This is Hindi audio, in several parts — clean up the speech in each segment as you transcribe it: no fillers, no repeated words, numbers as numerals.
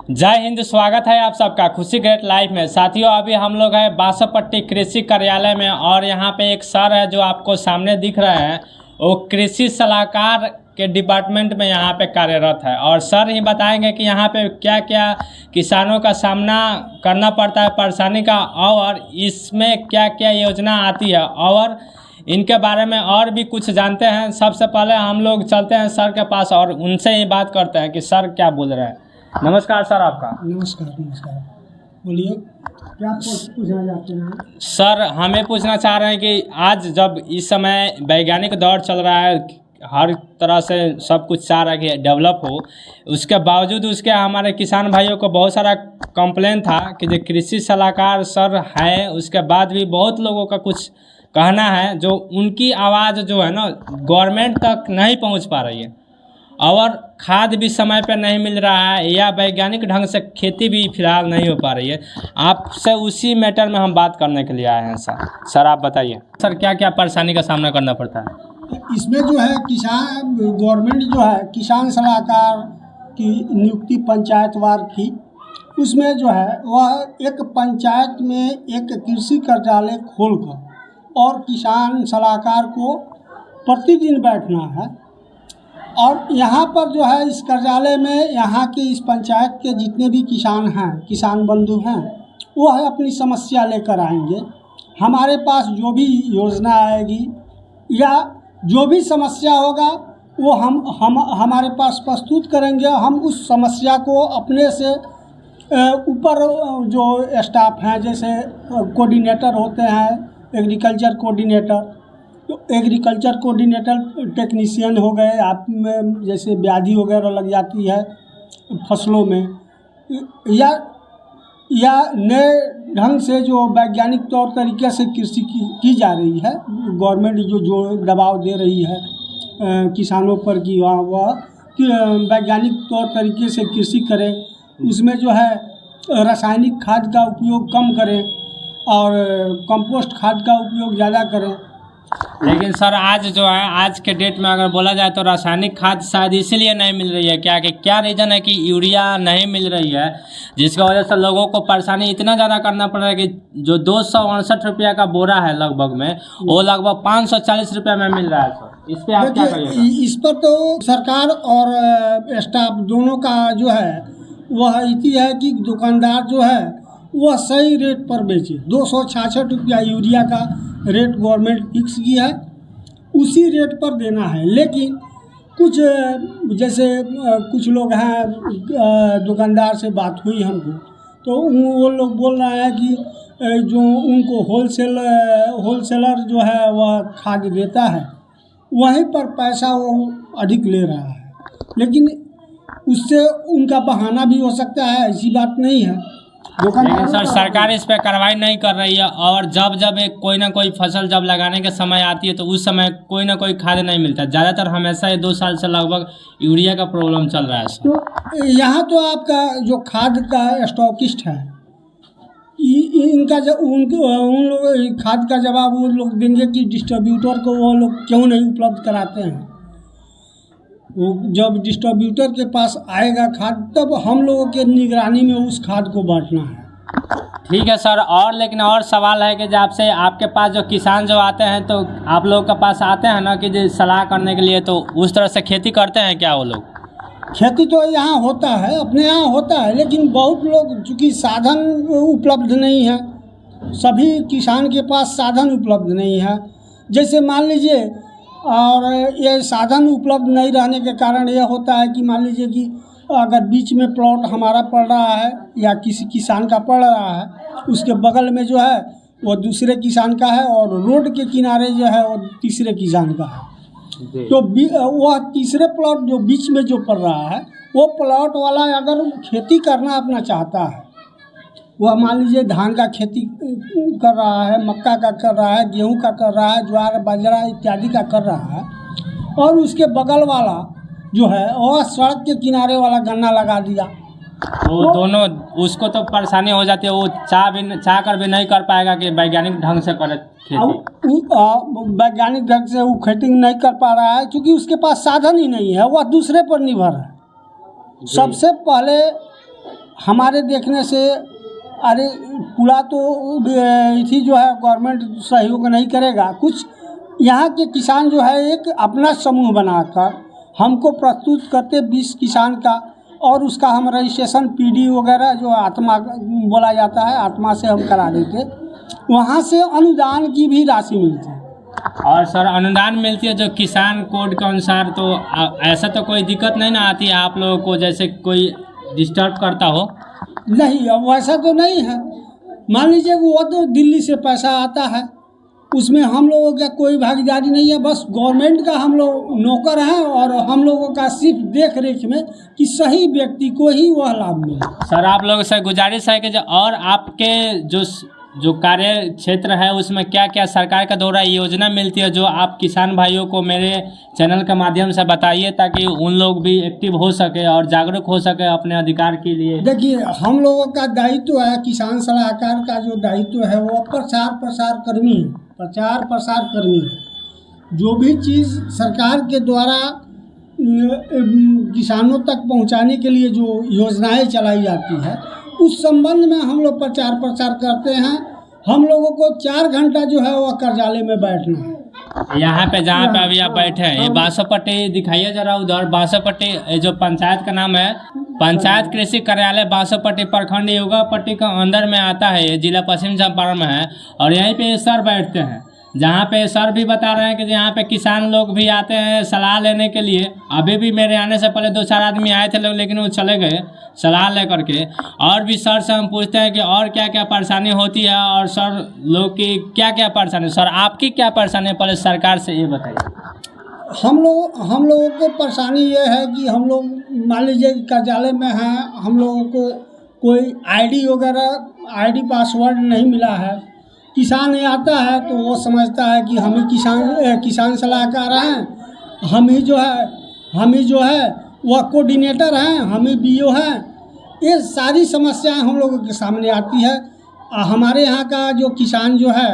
जय हिंद। स्वागत है आप सबका खुशी ग्रेट लाइफ में। साथियों, अभी हम लोग हैं बासोपट्टी कृषि कार्यालय में और यहाँ पे एक सर है जो आपको सामने दिख रहे हैं। वो कृषि सलाहकार के डिपार्टमेंट में यहाँ पे कार्यरत है और सर ही बताएंगे कि यहाँ पे क्या क्या किसानों का सामना करना पड़ता है परेशानी का, और इसमें क्या क्या योजना आती है और इनके बारे में और भी कुछ जानते हैं। सबसे पहले हम लोग चलते हैं सर के पास और उनसे ही बात करते हैं कि सर क्या बोल रहे हैं। नमस्कार सर आपका। नमस्कार। बोलिए, क्या पूछना चाहते हैं? सर हमें पूछना चाह रहे हैं कि आज जब इस समय वैज्ञानिक दौर चल रहा है, हर तरह से सब कुछ चाह रहा है कि डेवलप हो, उसके बावजूद उसके हमारे किसान भाइयों को बहुत सारा कंप्लेन था कि जो कृषि सलाहकार सर है उसके बाद भी बहुत लोगों का कुछ कहना है जो उनकी आवाज़ जो है ना गवर्नमेंट तक नहीं पहुंच पा रही है, और खाद भी समय पर नहीं मिल रहा है या वैज्ञानिक ढंग से खेती भी फिलहाल नहीं हो पा रही है। आपसे उसी मैटर में हम बात करने के लिए आए हैं सर आप बताइए सर क्या क्या परेशानी का सामना करना पड़ता है। इसमें जो है किसान गवर्नमेंट जो है किसान सलाहकार की नियुक्ति पंचायतवार की, उसमें जो है वह एक पंचायत में एक कृषि कार्यालय खोलकर और किसान सलाहकार को प्रतिदिन बैठना है। और यहाँ पर जो है इस कार्यालय में यहाँ के इस पंचायत के जितने भी किसान हैं, किसान बंधु हैं, वो है अपनी समस्या लेकर आएंगे। हमारे पास जो भी योजना आएगी या जो भी समस्या होगा वो हम हमारे पास प्रस्तुत करेंगे। हम उस समस्या को अपने से ऊपर जो स्टाफ हैं, जैसे कोऑर्डिनेटर होते हैं, एग्रीकल्चर कोऑर्डिनेटर, तो एग्रीकल्चर कोऑर्डिनेटर टेक्नीशियन हो गए, आप में जैसे व्याधि वगैरह लग जाती है फसलों में, या नए ढंग से जो वैज्ञानिक तौर तरीके से कृषि की जा रही है, गवर्नमेंट जो दबाव दे रही है किसानों पर कि वह वैज्ञानिक तौर तरीके से कृषि करें, उसमें जो है रासायनिक खाद का उपयोग कम करें और कंपोस्ट खाद का उपयोग ज़्यादा करें। लेकिन सर आज जो है आज के डेट में अगर बोला जाए तो रासायनिक खाद शायद इसीलिए नहीं मिल रही है क्या, कि क्या रीज़न है कि यूरिया नहीं मिल रही है, जिसकी वजह से लोगों को परेशानी इतना ज़्यादा करना पड़ रहा है कि जो 268 रुपया का बोरा है लगभग में, वो लगभग 540 रुपया में मिल रहा है। सर इस पर आप क्या कहिएगा? इस पर तो सरकार और स्टाफ दोनों का जो है वह इति है कि दुकानदार जो है वह सही रेट पर बेचे। 266 रुपया यूरिया का रेट गवर्नमेंट फिक्स की है, उसी रेट पर देना है। लेकिन कुछ जैसे कुछ लोग हैं, दुकानदार से बात हुई हमको, तो वो लोग बोल रहे हैं कि जो उनको होलसेलर जो है वह खाद देता है, वहीं पर पैसा वो अधिक ले रहा है। लेकिन उससे उनका बहाना भी हो सकता है, ऐसी बात नहीं है। लेकिन सर सरकार इस पर कार्रवाई नहीं कर रही है, और जब एक कोई ना कोई फसल जब लगाने के समय आती है तो उस समय कोई ना कोई खाद नहीं मिलता। ज़्यादातर हमेशा ये 2 साल से लगभग यूरिया का प्रॉब्लम चल रहा है सर। तो यहाँ तो आपका जो खाद का स्टॉकिस्ट है, इनका जब उन लोग खाद का जवाब वो लोग देंगे कि डिस्ट्रीब्यूटर को वो लोग क्यों नहीं उपलब्ध कराते हैं। वो जब डिस्ट्रीब्यूटर के पास आएगा खाद, तब हम लोगों के निगरानी में उस खाद को बांटना है। ठीक है सर। और लेकिन और सवाल है कि जब आपसे आपके पास जो किसान जो आते हैं तो आप लोगों के पास आते हैं ना कि जो सलाह करने के लिए, तो उस तरह से खेती करते हैं क्या वो लोग? खेती तो यहाँ होता है, अपने यहाँ होता है, लेकिन बहुत लोग चूँकि साधन उपलब्ध नहीं है, सभी किसान के पास साधन उपलब्ध नहीं है। जैसे मान लीजिए, और ये साधन उपलब्ध नहीं रहने के कारण यह होता है कि मान लीजिए कि अगर बीच में प्लॉट हमारा पड़ रहा है या किसी किसान का पड़ रहा है, उसके बगल में जो है वो दूसरे किसान का है, और रोड के किनारे जो है वो तीसरे किसान का है। तो वह तीसरे प्लॉट जो बीच में जो पड़ रहा है, वो प्लॉट वाला अगर खेती करना अपना चाहता है, वह मान लीजिए धान का खेती कर रहा है, मक्का का कर रहा है, गेहूं का कर रहा है, ज्वार बाजरा इत्यादि का कर रहा है, और उसके बगल वाला जो है वह सड़क के किनारे वाला गन्ना लगा दिया, वो दोनों उसको तो परेशानी हो जाती है। वो चाह कर भी नहीं कर पाएगा कि वैज्ञानिक ढंग से करे खेती। वैज्ञानिक ढंग से वो खेती नहीं कर पा रहा है क्योंकि उसके पास साधन ही नहीं है, वह दूसरे पर निर्भर है। सबसे पहले हमारे देखने से अरे पूरा तो इसी जो है गवर्नमेंट सहयोग नहीं करेगा। कुछ यहाँ के किसान जो है एक अपना समूह बनाकर हमको प्रस्तुत करते 20 किसान का, और उसका हम रजिस्ट्रेशन पीडी वगैरह जो आत्मा बोला जाता है, आत्मा से हम करा देते। वहाँ से अनुदान की भी राशि मिलती है। और सर अनुदान मिलती है जो किसान कोड के अनुसार, तो ऐसा तो कोई दिक्कत नहीं ना आती है आप लोगों को, जैसे कोई डिस्टर्ब करता हो? नहीं, अब वैसा तो नहीं है। मान लीजिए वो तो दिल्ली से पैसा आता है, उसमें हम लोगों का कोई भागीदारी नहीं है। बस गवर्नमेंट का हम लोग नौकर हैं और हम लोगों का सिर्फ देख रेख में कि सही व्यक्ति को ही वह लाभ मिले। सर आप लोगों से गुजारिश है कि जो और आपके जो कार्य क्षेत्र है उसमें क्या क्या सरकार का द्वारा योजना मिलती है जो आप किसान भाइयों को मेरे चैनल के माध्यम से बताइए, ताकि उन लोग भी एक्टिव हो सके और जागरूक हो सके अपने अधिकार के लिए। देखिए, हम लोगों का दायित्व है, किसान सलाहकार का जो दायित्व है वो प्रचार कर्मी है, प्रचार प्रसार कर्मी है। जो भी चीज़ सरकार के द्वारा किसानों तक पहुंचाने के लिए जो योजनाएं चलाई जाती है उस संबंध में हम लोग प्रचार प्रसार करते हैं। हम लोगों को 4 घंटा जो है वह कार्यालय में बैठना है। यहाँ पे जहाँ पे अभी आप बैठे हैं, ये बासोपट्टी दिखाइए जरा उधर। बासोपट्टी जो पंचायत का नाम है, पंचायत कृषि कार्यालय बासोपट्टी प्रखंड योगापट्टी का अंदर में आता है। ये जिला पश्चिम चंपारण में है और यहीं पे सर बैठते हैं, जहाँ पे सर भी बता रहे हैं कि यहाँ पे किसान लोग भी आते हैं सलाह लेने के लिए। अभी भी मेरे आने से पहले 2-4 आदमी आए थे लोग, लेकिन वो चले गए सलाह लेकर के। और भी सर से हम पूछते हैं कि और क्या क्या परेशानी होती है और सर लोग की क्या क्या परेशानी। सर आपकी क्या परेशानी है, पहले सरकार से ये बताइए। हम लोगों को परेशानी ये है कि हम लोग मान लीजिए कार्यालय में हैं, हम लोगों को कोई आईडी वगैरह आईडी पासवर्ड नहीं मिला है। किसान ये आता है तो वो समझता है कि हम ही किसान सलाहकार हैं, हम ही जो है वह कोऑर्डिनेटर हैं, हम ही बीओ हैं। ये सारी समस्याएं हम लोगों के सामने आती है। हमारे यहाँ का जो किसान जो है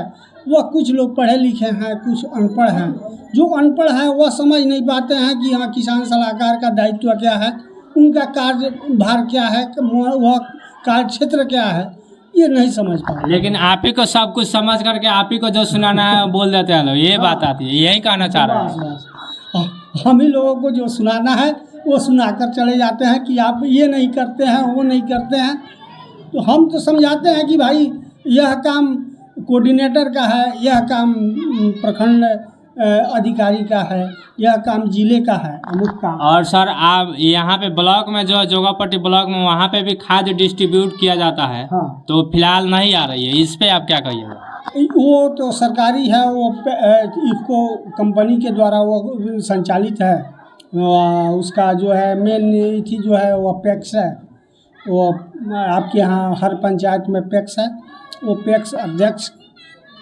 वह कुछ लोग पढ़े लिखे हैं, कुछ अनपढ़ हैं। जो अनपढ़ हैं वह समझ नहीं पाते हैं कि हाँ किसान सलाहकार का दायित्व क्या है, उनका कार्यभार क्या है, वह कार्य क्षेत्र क्या है, ये नहीं समझ पाते। लेकिन आप ही को सब कुछ समझ करके आप ही को जो सुनाना है बोल देते हैं लोग, ये बात आती है। यही कहना चाह रहे हैं। हम ही लोगों को जो सुनाना है वो सुनाकर चले जाते हैं कि आप ये नहीं करते हैं, वो नहीं करते हैं। तो हम तो समझाते हैं कि भाई यह काम कोऑर्डिनेटर का है, यह काम प्रखंड अधिकारी का है, यह काम जिले का है, अमुक काम। और सर आप यहाँ पे ब्लॉक में जो जोगापट्टी ब्लॉक में वहाँ पे भी खाद डिस्ट्रीब्यूट किया जाता है। हाँ। तो फिलहाल नहीं आ रही है, इस पे आप क्या कहिएगा? वो तो सरकारी है, वो इफको कंपनी के द्वारा वो संचालित है। उसका जो है मेन थी जो है वो पैक्स है। वो आपके यहाँ हर पंचायत में पैक्स है। वो पैक्स अध्यक्ष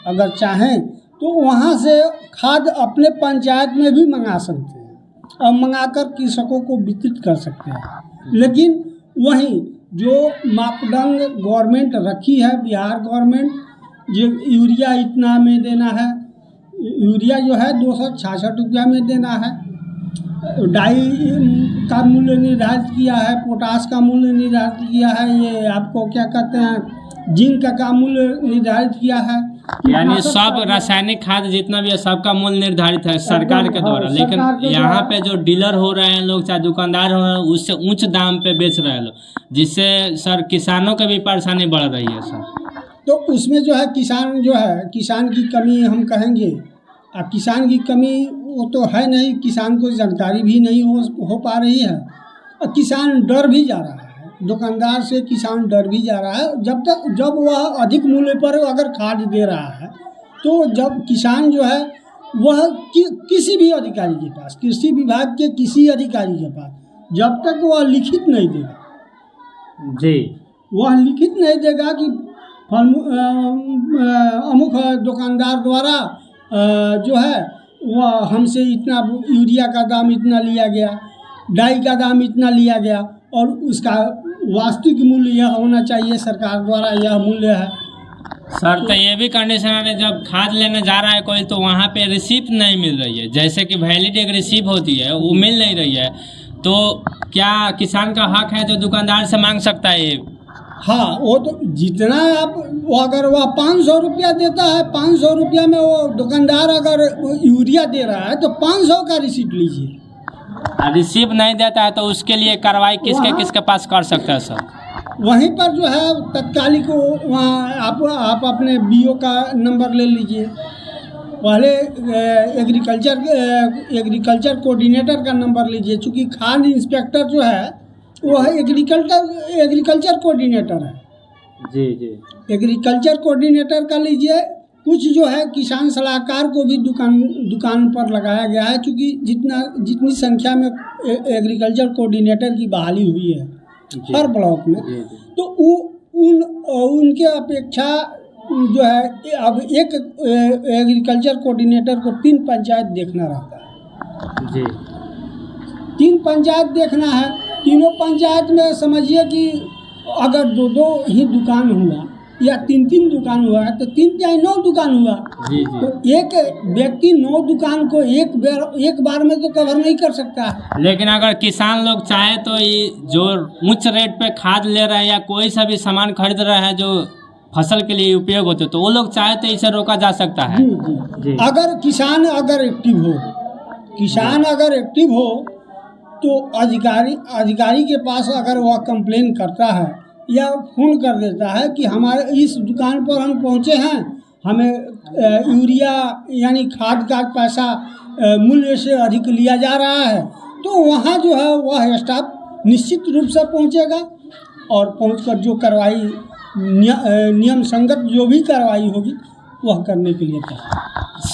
अगर चाहें तो वहाँ से खाद अपने पंचायत में भी मंगा सकते हैं और मंगाकर कृषकों को वितरित कर सकते हैं। लेकिन वहीं जो मापदंड गवर्नमेंट रखी है, बिहार गवर्नमेंट, जो यूरिया इतना में देना है, यूरिया जो है 266 रुपया में देना है, डाई का मूल्य निर्धारित किया है, पोटास का मूल्य निर्धारित किया है, ये आपको क्या कहते हैं जिंक का मूल्य निर्धारित किया है। यानी सब रासायनिक खाद जितना भी है सबका मूल्य निर्धारित है सरकार के द्वारा। लेकिन यहाँ पे जो डीलर हो रहे हैं लोग, चाहे दुकानदार हो रहे हैं, उससे उच्च दाम पे बेच रहे हैं लोग, जिससे सर किसानों की भी परेशानी बढ़ रही है सर। तो उसमें जो है किसान की कमी हम कहेंगे। अब किसान की कमी वो तो है नहीं, किसान को जानकारी भी नहीं हो पा रही है और किसान डर भी जा रहा है। दुकानदार से किसान डर भी जा रहा है। जब वह अधिक मूल्य पर अगर खाद दे रहा है तो जब किसान जो है वह किसी भी अधिकारी के पास, कृषि विभाग के किसी अधिकारी के पास, जब तक वह लिखित नहीं देगा जी, वह लिखित नहीं देगा कि अमुक दुकानदार द्वारा जो है वह हमसे इतना यूरिया का दाम इतना लिया गया, डाई का दाम इतना लिया गया और उसका वास्तविक मूल्य यह होना चाहिए, सरकार द्वारा यह मूल्य है। सर तो ये भी कंडीशन है, जब खाद लेने जा रहा है कोई तो वहाँ पे रिसीप्ट नहीं मिल रही है, जैसे कि वैलिड एक रिसीप्ट होती है वो मिल नहीं रही है, तो क्या किसान का हक है जो दुकानदार से मांग सकता है? हाँ, वो तो जितना आप वो अगर वह 500 रुपया देता है, 500 रुपया में वो दुकानदार अगर यूरिया दे रहा है तो 500 का रिसीट लीजिए। रिसीव नहीं देता है तो उसके लिए कार्रवाई वहाँ- किसके पास कर सकते हैं सर? वहीं पर जो है तत्कालिक वहाँ आप अपने बीओ का नंबर ले लीजिए, पहले एग्रीकल्चर कोऑर्डिनेटर का नंबर लीजिए, चूँकि खाद इंस्पेक्टर जो है वो है एग्रीकल्चर कोऑर्डिनेटर है। जी जी। एग्रीकल्चर कोऑर्डिनेटर का लीजिए। कुछ जो है किसान सलाहकार को भी दुकान पर लगाया गया है, क्योंकि जितनी संख्या में एग्रीकल्चर कोऑर्डिनेटर की बहाली हुई है हर ब्लॉक में, तो उनके अपेक्षा जो है अब एक एग्रीकल्चर कोऑर्डिनेटर को 3 पंचायत देखना रहता है जी। 3 पंचायत देखना है। तीनों पंचायत में समझिए कि अगर 2 ही दुकान हुआ या 3 दुकान हुआ है तो 3 या 9 दुकान हुआ। जी जी। तो एक व्यक्ति 9 दुकान को एक बार में तो कवर नहीं कर सकता है। लेकिन अगर किसान लोग चाहे तो ये जो उच्च रेट पे खाद ले रहे हैं या कोई सा भी सामान खरीद रहे हैं जो फसल के लिए उपयोग होते, तो वो लोग चाहे तो इसे रोका जा सकता है। जी जी। अगर किसान अगर एक्टिव हो तो अधिकारी के पास अगर वह कंप्लेन करता है या फ़ोन कर देता है कि हमारे इस दुकान पर हम पहुँचे हैं, हमें यूरिया यानी खाद का पैसा मूल्य से अधिक लिया जा रहा है, तो वहाँ जो है वह स्टाफ निश्चित रूप से पहुँचेगा और पहुँचकर जो कार्रवाई नियम संगत जो भी कार्रवाई होगी वह करने के लिए तैयार।